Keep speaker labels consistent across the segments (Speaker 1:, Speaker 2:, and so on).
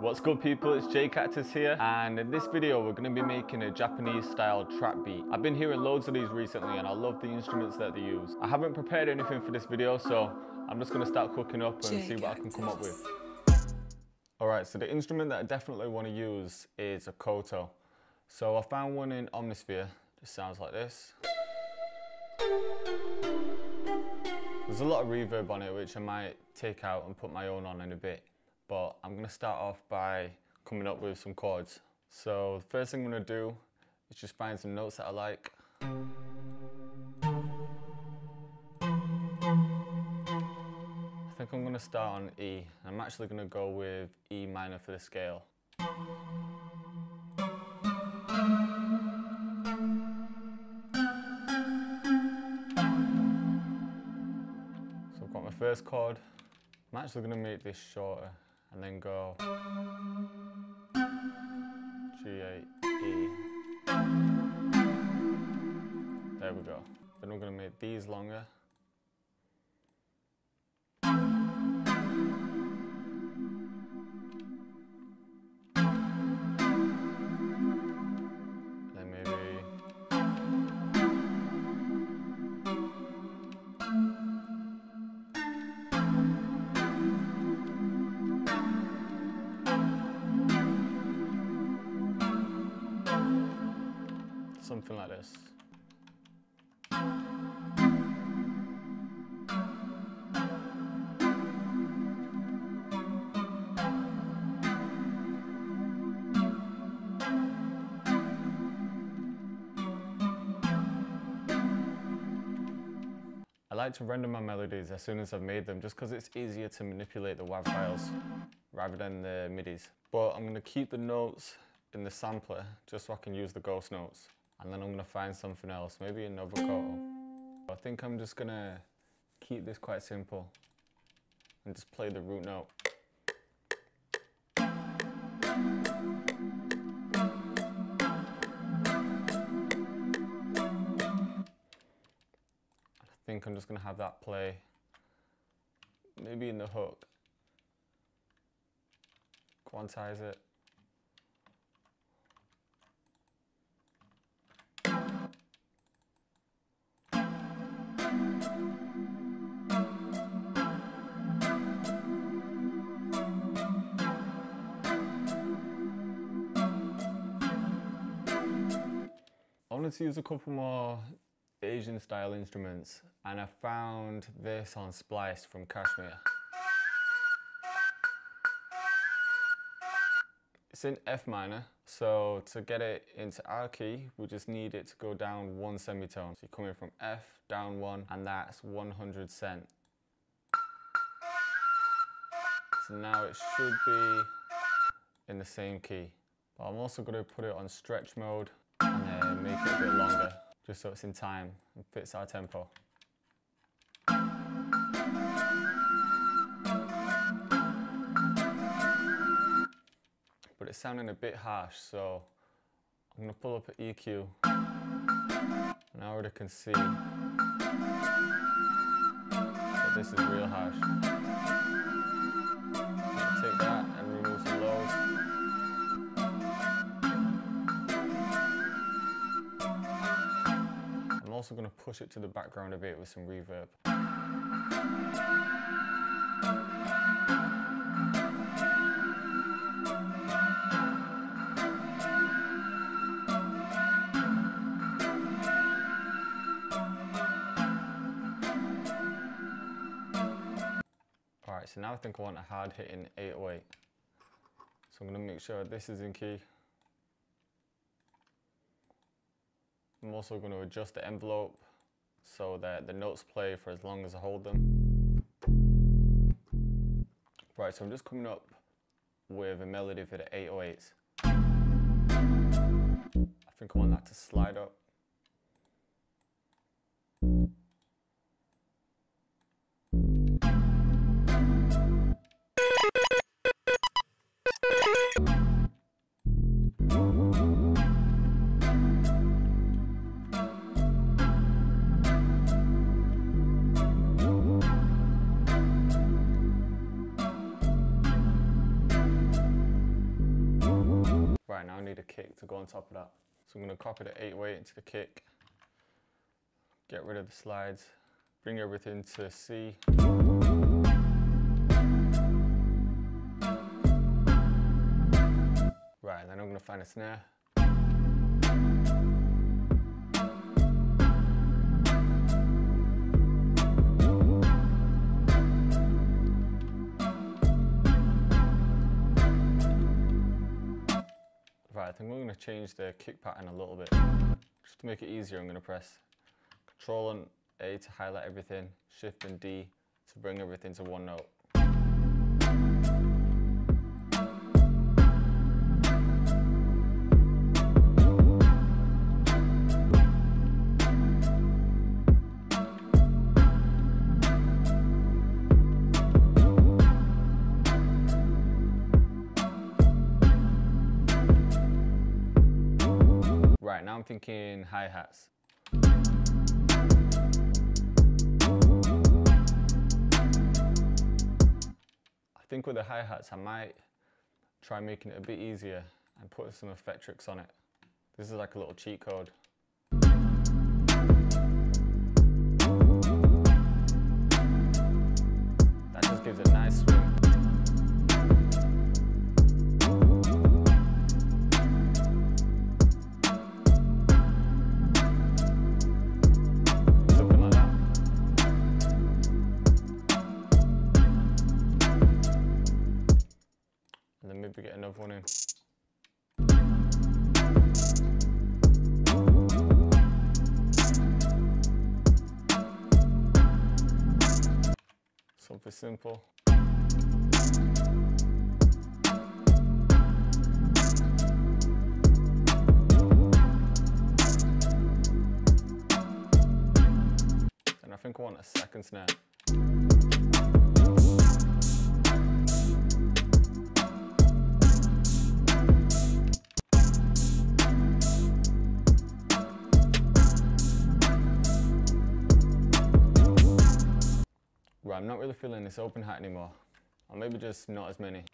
Speaker 1: What's good people, it's JayCactus here, and in this video we're going to be making a Japanese style trap beat. I've been hearing loads of these recently and I love the instruments that they use. I haven't prepared anything for this video, so I'm just going to start cooking up and see what I can come up with. Alright, so the instrument that I definitely want to use is a Koto. So I found one in Omnisphere, just sounds like this. There's a lot of reverb on it which I might take out and put my own on in a bit. But I'm going to start off by coming up with some chords. So the first thing I'm going to do is just find some notes that I like. I think I'm going to start on E. I'm actually going to go with E minor for the scale. So I've got my first chord. I'm actually going to make this shorter and then go G, A, E. There we go. Then we're going to make these longer. Then maybe something like this. I like to render my melodies as soon as I've made them just because it's easier to manipulate the WAV files rather than the MIDIs. But I'm going to keep the notes in the sampler just so I can use the ghost notes. And then I'm going to find something else, maybe another Koto. I think I'm just going to keep this quite simple and just play the root note. I think I'm just going to have that play maybe in the hook. Quantize it. I wanted to use a couple more Asian style instruments and I found this on Splice from Kashmir. It's in F minor, so to get it into our key we just need it to go down one semitone. So you're coming from F down one and that's 100 cent. So now it should be in the same key. But I'm also going to put it on stretch mode and then make it a bit longer, just so it's in time and fits our tempo. But it's sounding a bit harsh, so I'm going to pull up an EQ, and I already can see that this is real harsh. I'll take that and remove some lows. I'm also going to push it to the background a bit with some reverb. Alright, so now I think I want a hard hitting 808. So I'm going to make sure this is in key. I'm also going to adjust the envelope so that the notes play for as long as I hold them. Right, so I'm just coming up with a melody for the 808s. I think I want that to slide up. Right, now I need a kick to go on top of that. So I'm going to copy the 808 into the kick, get rid of the slides, bring everything to C. Right, then I'm going to find a snare. Right, I think we're going to change the kick pattern a little bit. Just to make it easier, I'm going to press Control and A to highlight everything, Shift and D to bring everything to one note. Right, now I'm thinking hi-hats. I think with the hi-hats I might try making it a bit easier and put some effect tricks on it. This is like a little cheat code. That just gives it a nice swing. Maybe get another one in. Something simple. And I think I want a second snare. Right, I'm not really feeling this open hat anymore, or maybe just not as many.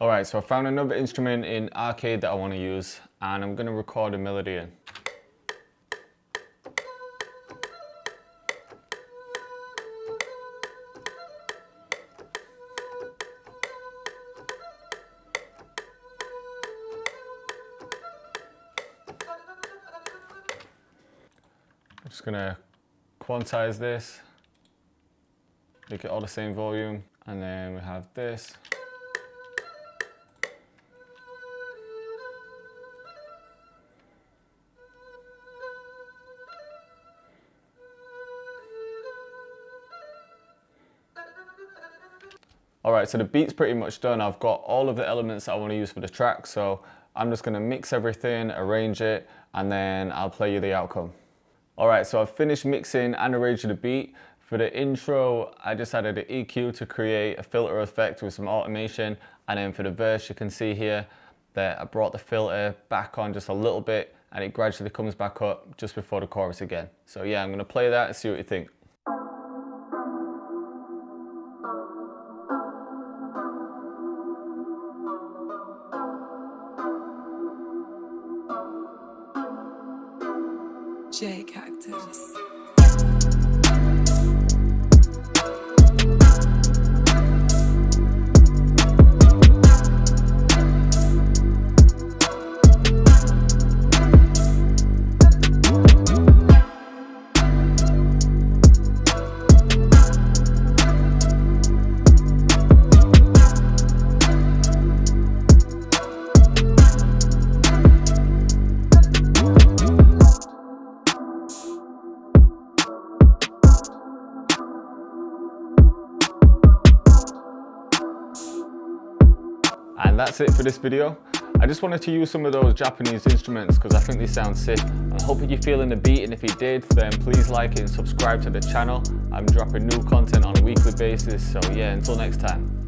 Speaker 1: Alright, so I found another instrument in Arcade that I want to use, and I'm going to record a melody in. I'm just gonna quantize this, make it all the same volume, and then we have this. Alright, so the beat's pretty much done. I've got all of the elements that I want to use for the track, so I'm just gonna mix everything, arrange it, and then I'll play you the outcome. Alright, so I've finished mixing and arranging the beat. For the intro, I just added an EQ to create a filter effect with some automation. And then for the verse, you can see here that I brought the filter back on just a little bit and it gradually comes back up just before the chorus again. So yeah, I'm going to play that and see what you think.
Speaker 2: JayCactus.
Speaker 1: And that's it for this video. I just wanted to use some of those Japanese instruments because I think they sound sick. I hope you're feeling the beat, and if you did, then please like it and subscribe to the channel. I'm dropping new content on a weekly basis, so yeah, until next time.